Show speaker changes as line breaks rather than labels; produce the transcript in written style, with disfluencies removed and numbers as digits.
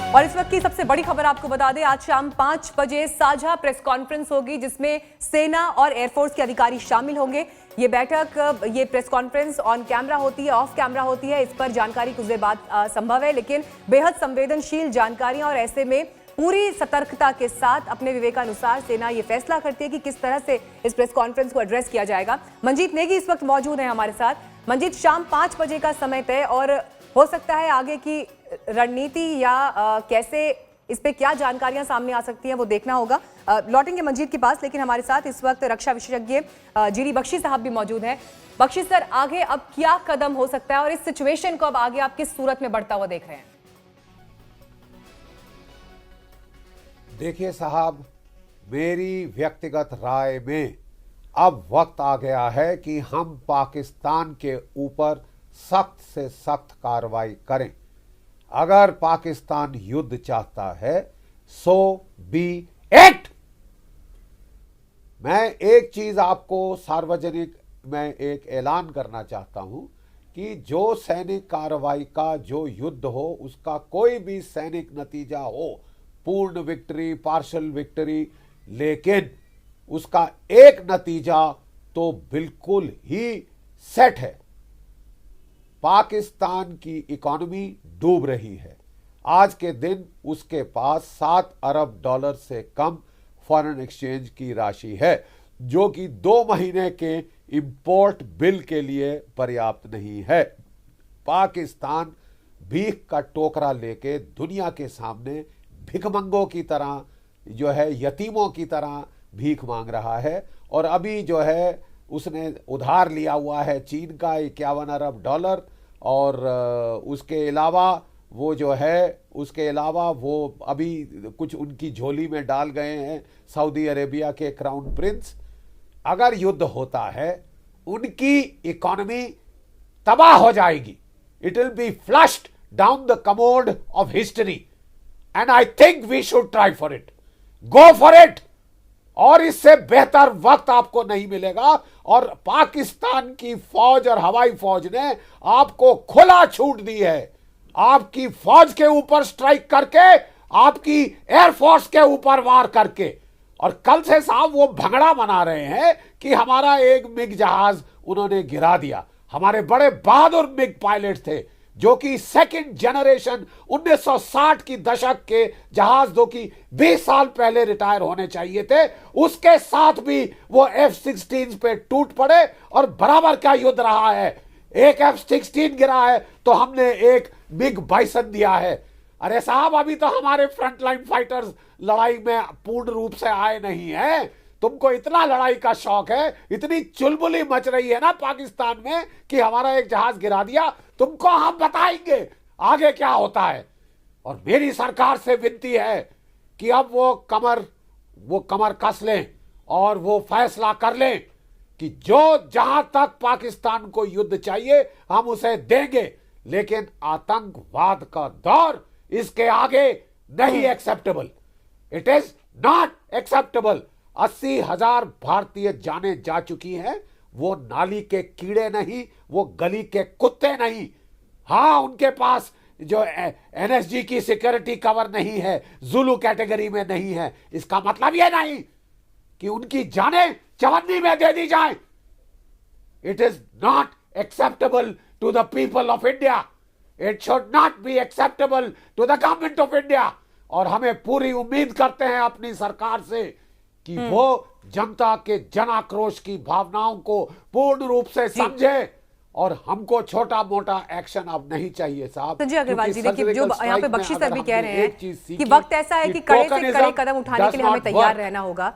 और इस वक्त की सबसे बड़ी खबर आपको बता दें, आज शाम 5 बजे साझा प्रेस कॉन्फ्रेंस होगी जिसमें सेना और एयरफोर्स के अधिकारी शामिल होंगे। ये बैठक, ये प्रेस कॉन्फ्रेंस ऑन कैमरा होती है, ऑफ कैमरा होती है, इस पर जानकारी कुछ देर बाद संभव है, लेकिन बेहद संवेदनशील जानकारियां और ऐसे में पूरी सतर्कता के साथ अपने विवेकानुसार सेना ये फैसला करती है कि किस तरह से इस प्रेस कॉन्फ्रेंस को एड्रेस किया जाएगा। मंजीत नेगी इस वक्त मौजूद है हमारे साथ। मंजीत, शाम 5 बजे का समय तय और हो सकता है आगे की रणनीति या कैसे इस पे क्या जानकारियां सामने आ सकती हैं वो देखना होगा। लौटेंगे मंजीत के पास, लेकिन हमारे साथ इस वक्त रक्षा विशेषज्ञ जीडी बख्शी साहब भी मौजूद हैं। बख्शी सर, आगे अब क्या कदम हो सकता है और इस सिचुएशन को अब आगे आप किस सूरत में बढ़ता हुआ देख रहे हैं?
देखिए साहब, मेरी व्यक्तिगत राय में अब वक्त आ गया है कि हम पाकिस्तान के ऊपर सख्त से सख्त कार्रवाई करें। अगर पाकिस्तान युद्ध चाहता है सो बी इट। मैं एक चीज आपको सार्वजनिक में एक ऐलान करना चाहता हूं कि जो सैनिक कार्रवाई का जो युद्ध हो उसका कोई भी सैनिक नतीजा हो, पूर्ण विक्ट्री, पार्शियल विक्ट्री, लेकिन उसका एक नतीजा तो बिल्कुल ही सेट है। पाकिस्तान की इकॉनमी डूब रही है। आज के दिन उसके पास 7 अरब डॉलर से कम फॉरेन एक्सचेंज की राशि है, जो कि 2 महीने के इंपोर्ट बिल के लिए पर्याप्त नहीं है। पाकिस्तान भीख का टोकरा लेके दुनिया के सामने भिखमंगों की तरह जो है, यतीमों की तरह भीख मांग रहा है। और अभी जो है उसने उधार लिया हुआ है चीन का 51 अरब डॉलर, और उसके अलावा वो जो है, उसके अलावा वो अभी कुछ उनकी झोली में डाल गए हैं सऊदी अरेबिया के क्राउन प्रिंस। अगर युद्ध होता है उनकी इकॉनमी तबाह हो जाएगी। It will be flushed down the commode of history and I think we should try for it, go for it. और इससे बेहतर वक्त आपको नहीं मिलेगा। और पाकिस्तान की फौज और हवाई फौज ने आपको खुला छूट दी है, आपकी फौज के ऊपर स्ट्राइक करके, आपकी एयरफोर्स के ऊपर वार करके। और कल से साहब वो भंगड़ा बना रहे हैं कि हमारा एक मिग जहाज उन्होंने गिरा दिया। हमारे बड़े बहादुर मिग पायलट थे जो कि सेकंड जनरेशन 1960 की दशक के जहाज, जो कि 20 साल पहले रिटायर होने चाहिए थे, उसके साथ भी वो F-16 पे टूट पड़े। और बराबर क्या युद्ध रहा है, एक F-16 गिरा है तो हमने एक मिग बाइसन दिया है। अरे साहब, अभी तो हमारे फ्रंटलाइन फाइटर्स लड़ाई में पूर्ण रूप से आए नहीं है। तुमको इतना लड़ाई का शौक है, इतनी चुलबुली मच रही है ना पाकिस्तान में कि हमारा एक जहाज गिरा दिया। तुमको हम बताएंगे आगे क्या होता है। और मेरी सरकार से विनती है कि अब वो कमर कस लें और वो फैसला कर लें कि जो जहां तक पाकिस्तान को युद्ध चाहिए हम उसे देंगे, लेकिन आतंकवाद का दौर इसके आगे नहीं acceptable. It is not acceptable. 80,000 भारतीय जाने जा चुकी हैं। वो नाली के कीड़े नहीं, वो गली के कुत्ते नहीं। हाँ, उनके पास जो NSG की सिक्योरिटी कवर नहीं है, जुलू कैटेगरी में नहीं है, इसका मतलब ये नहीं कि उनकी जानें चवन्नी में दे दी जाए। It is not acceptable to the people of India. It should not be acceptable to the government of India. और हमें पूरी उम्मीद करते हैं अपनी सरकार से कि वो जनता के जन आक्रोश की भावनाओं को पूर्ण रूप से समझे। और हमको छोटा मोटा एक्शन अब नहीं चाहिए साहब।
संजय अग्रवाल जी, देखिए जो यहाँ पे बख्शी सर भी कह रहे हैं कि वक्त ऐसा है कि कड़े से कड़े कदम उठाने के लिए हमें तैयार रहना होगा।